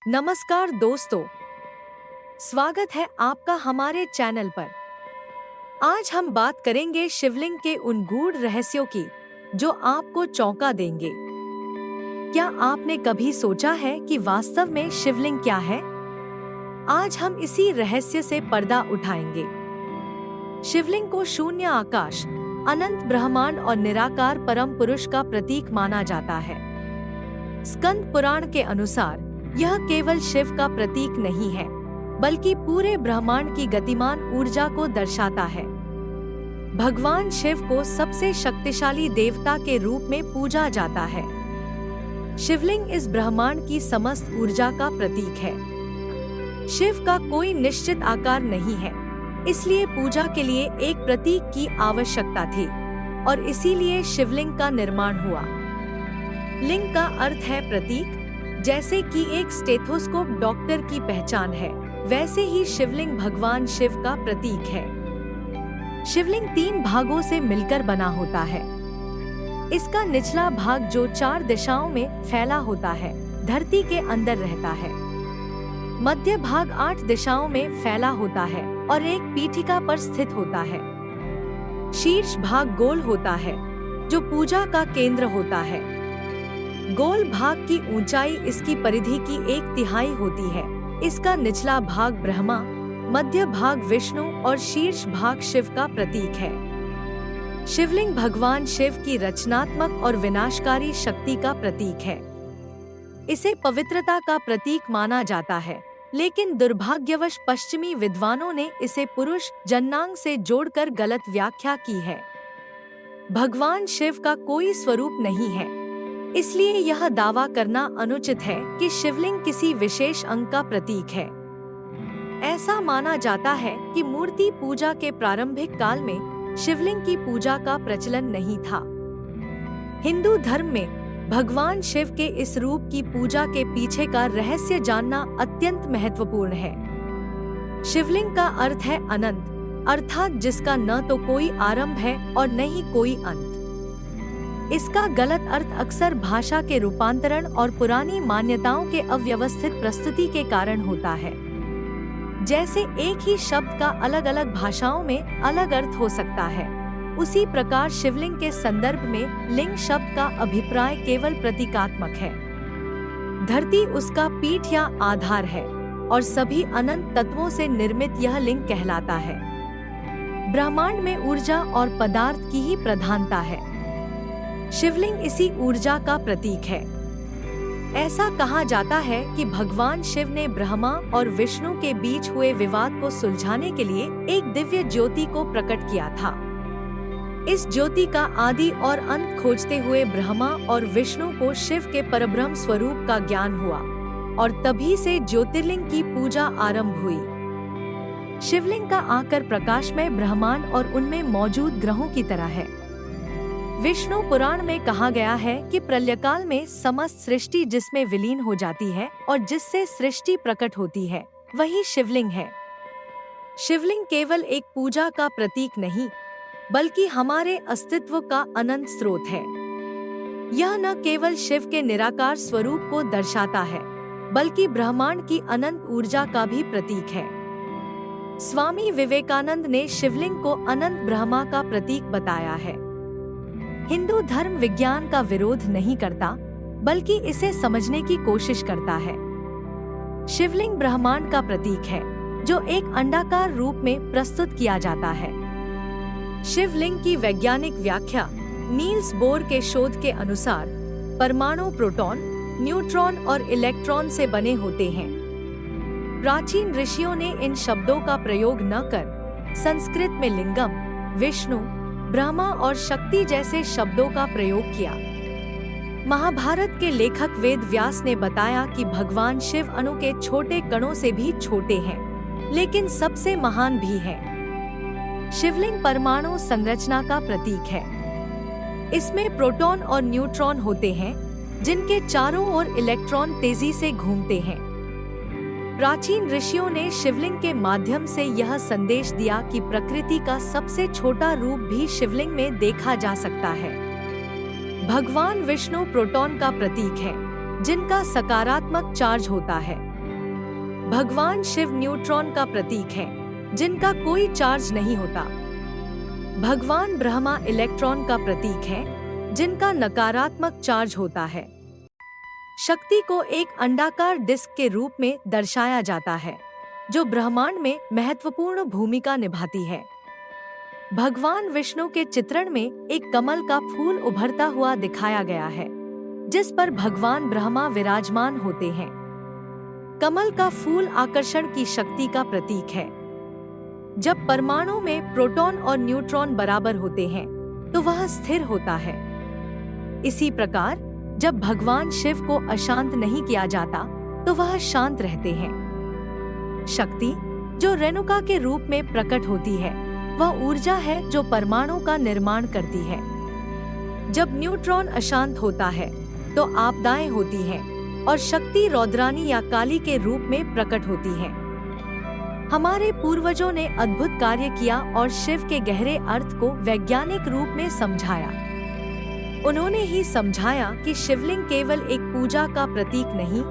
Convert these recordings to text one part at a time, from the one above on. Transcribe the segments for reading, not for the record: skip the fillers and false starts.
नमस्कार दोस्तों, स्वागत है आपका हमारे चैनल पर। आज हम बात करेंगे शिवलिंग के उन गूढ़ रहस्यों की जो आपको चौंका देंगे। क्या आपने कभी सोचा है कि वास्तव में शिवलिंग क्या है? आज हम इसी रहस्य से पर्दा उठाएंगे। शिवलिंग को शून्य आकाश, अनंत ब्रह्मांड और निराकार परम पुरुष का प्रतीक माना जाता है। स्कंद पुराण के अनुसार यह केवल शिव का प्रतीक नहीं है, बल्कि पूरे ब्रह्मांड की गतिमान ऊर्जा को दर्शाता है। भगवान शिव को सबसे शक्तिशाली देवता के रूप में पूजा जाता है। शिवलिंग इस ब्रह्मांड की समस्त ऊर्जा का प्रतीक है। शिव का कोई निश्चित आकार नहीं है, इसलिए पूजा के लिए एक प्रतीक की आवश्यकता थी और इसीलिए शिवलिंग का निर्माण हुआ। लिंग का अर्थ है प्रतीक। जैसे कि एक स्टेथोस्कोप डॉक्टर की पहचान है, वैसे ही शिवलिंग भगवान शिव का प्रतीक है। शिवलिंग 3 भागों से मिलकर बना होता है। इसका निचला भाग जो 4 दिशाओं में फैला होता है, धरती के अंदर रहता है। मध्य भाग 8 दिशाओं में फैला होता है और एक पीठिका पर स्थित होता है। शीर्ष भाग गोल होता है, जो पूजा का केंद्र होता है। गोल भाग की ऊंचाई इसकी परिधि की 1/3 होती है। इसका निचला भाग ब्रह्मा, मध्य भाग विष्णु और शीर्ष भाग शिव का प्रतीक है। शिवलिंग भगवान शिव की रचनात्मक और विनाशकारी शक्ति का प्रतीक है। इसे पवित्रता का प्रतीक माना जाता है, लेकिन दुर्भाग्यवश पश्चिमी विद्वानों ने इसे पुरुष जननांग से जोड़कर गलत व्याख्या की है। भगवान शिव का कोई स्वरूप नहीं है, इसलिए यह दावा करना अनुचित है कि शिवलिंग किसी विशेष अंग का प्रतीक है। ऐसा माना जाता है कि मूर्ति पूजा के प्रारंभिक काल में शिवलिंग की पूजा का प्रचलन नहीं था। हिंदू धर्म में भगवान शिव के इस रूप की पूजा के पीछे का रहस्य जानना अत्यंत महत्वपूर्ण है। शिवलिंग का अर्थ है अनंत, अर्थात जिसका न तो कोई आरंभ है और न ही कोई अंत। इसका गलत अर्थ अक्सर भाषा के रूपांतरण और पुरानी मान्यताओं के अव्यवस्थित प्रस्तुति के कारण होता है। जैसे एक ही शब्द का अलग अलग भाषाओं में अलग अर्थ हो सकता है, उसी प्रकार शिवलिंग के संदर्भ में लिंग शब्द का अभिप्राय केवल प्रतीकात्मक है। धरती उसका पीठ या आधार है और सभी अनंत तत्वों से निर्मित यह लिंग कहलाता है। ब्रह्मांड में ऊर्जा और पदार्थ की ही प्रधानता है। शिवलिंग इसी ऊर्जा का प्रतीक है। ऐसा कहा जाता है कि भगवान शिव ने ब्रह्मा और विष्णु के बीच हुए विवाद को सुलझाने के लिए एक दिव्य ज्योति को प्रकट किया था। इस ज्योति का आदि और अंत खोजते हुए ब्रह्मा और विष्णु को शिव के परब्रह्म स्वरूप का ज्ञान हुआ और तभी से ज्योतिर्लिंग की पूजा आरंभ हुई। शिवलिंग का आकार प्रकाशमय ब्रह्मांड और उनमें मौजूद ग्रहों की तरह है। विष्णु पुराण में कहा गया है कि प्रलयकाल में समस्त सृष्टि जिसमें विलीन हो जाती है और जिससे सृष्टि प्रकट होती है, वही शिवलिंग है। शिवलिंग केवल एक पूजा का प्रतीक नहीं, बल्कि हमारे अस्तित्व का अनंत स्रोत है। यह न केवल शिव के निराकार स्वरूप को दर्शाता है, बल्कि ब्रह्मांड की अनंत ऊर्जा का भी प्रतीक है। स्वामी विवेकानंद ने शिवलिंग को अनंत ब्रह्मा का प्रतीक बताया है। हिंदू धर्म विज्ञान का विरोध नहीं करता, बल्कि इसे समझने की कोशिश करता है। शिवलिंग ब्रह्मांड का प्रतीक है, जो एक अंडाकार रूप में प्रस्तुत किया जाता है। शिवलिंग की वैज्ञानिक व्याख्या नील्स बोर के शोध के अनुसार परमाणु प्रोटॉन, न्यूट्रॉन और इलेक्ट्रॉन से बने होते हैं। प्राचीन ऋषियों ने इन शब्दों का प्रयोग न कर संस्कृत में लिंगम, विष्णु, ब्रह्मा और शक्ति जैसे शब्दों का प्रयोग किया। महाभारत के लेखक वेद व्यास ने बताया कि भगवान शिव अणु के छोटे कणों से भी छोटे हैं, लेकिन सबसे महान भी हैं। शिवलिंग परमाणु संरचना का प्रतीक है। इसमें प्रोटॉन और न्यूट्रॉन होते हैं, जिनके चारों ओर इलेक्ट्रॉन तेजी से घूमते हैं। प्राचीन ऋषियों ने शिवलिंग के माध्यम से यह संदेश दिया कि प्रकृति का सबसे छोटा रूप भी शिवलिंग में देखा जा सकता है। भगवान विष्णु प्रोटॉन का प्रतीक है, जिनका सकारात्मक चार्ज होता है। भगवान शिव न्यूट्रॉन का प्रतीक है, जिनका कोई चार्ज नहीं होता। भगवान ब्रह्मा इलेक्ट्रॉन का प्रतीक है, जिनका नकारात्मक चार्ज होता है। शक्ति को एक अंडाकार डिस्क के रूप में दर्शाया जाता है, जो ब्रह्मांड में महत्वपूर्ण भूमिका निभाती है। भगवान विष्णु के चित्रण में एक कमल का फूल उभरता हुआ दिखाया गया है, जिस पर भगवान ब्रह्मा विराजमान होते हैं। कमल का फूल आकर्षण की शक्ति का प्रतीक है। जब परमाणु में प्रोटॉन और न्यूट्रॉन बराबर होते हैं, तो वह स्थिर होता है। इसी प्रकार जब भगवान शिव को अशांत नहीं किया जाता, तो वह शांत रहते हैं। शक्ति, जो रेणुका के रूप में प्रकट होती है, वह ऊर्जा है जो परमाणु का निर्माण करती है। जब न्यूट्रॉन अशांत होता है, तो आपदाएं होती हैं और शक्ति रौद्रानी या काली के रूप में प्रकट होती है। हमारे पूर्वजों ने अद्भुत कार्य किया और शिव के गहरे अर्थ को वैज्ञानिक रूप में समझाया। उन्होंने ही समझाया कि शिवलिंग केवल एक पूजा का प्रतीक नहीं,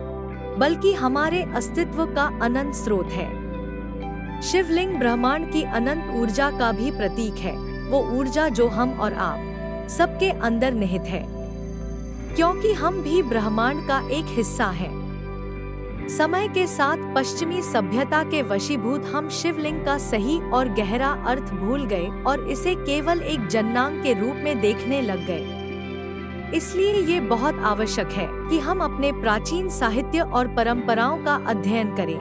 बल्कि हमारे अस्तित्व का अनंत स्रोत है। शिवलिंग ब्रह्मांड की अनंत ऊर्जा का भी प्रतीक है, वो ऊर्जा जो हम और आप सबके अंदर निहित है, क्योंकि हम भी ब्रह्मांड का एक हिस्सा हैं। समय के साथ पश्चिमी सभ्यता के वशीभूत हम शिवलिंग का सही और गहरा अर्थ भूल गए और इसे केवल एक जन्नांग के रूप में देखने लग गए। इसलिए ये बहुत आवश्यक है कि हम अपने प्राचीन साहित्य और परंपराओं का अध्ययन करें,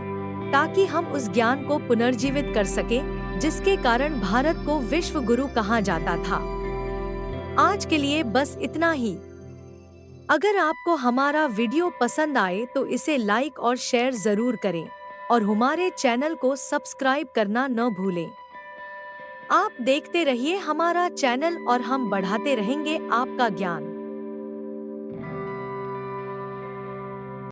ताकि हम उस ज्ञान को पुनर्जीवित कर सकें, जिसके कारण भारत को विश्व गुरु कहा जाता था। आज के लिए बस इतना ही। अगर आपको हमारा वीडियो पसंद आए तो इसे लाइक और शेयर जरूर करें और हमारे चैनल को सब्सक्राइब करना न भूलें। आप देखते रहिए हमारा चैनल और हम बढ़ाते रहेंगे आपका ज्ञान।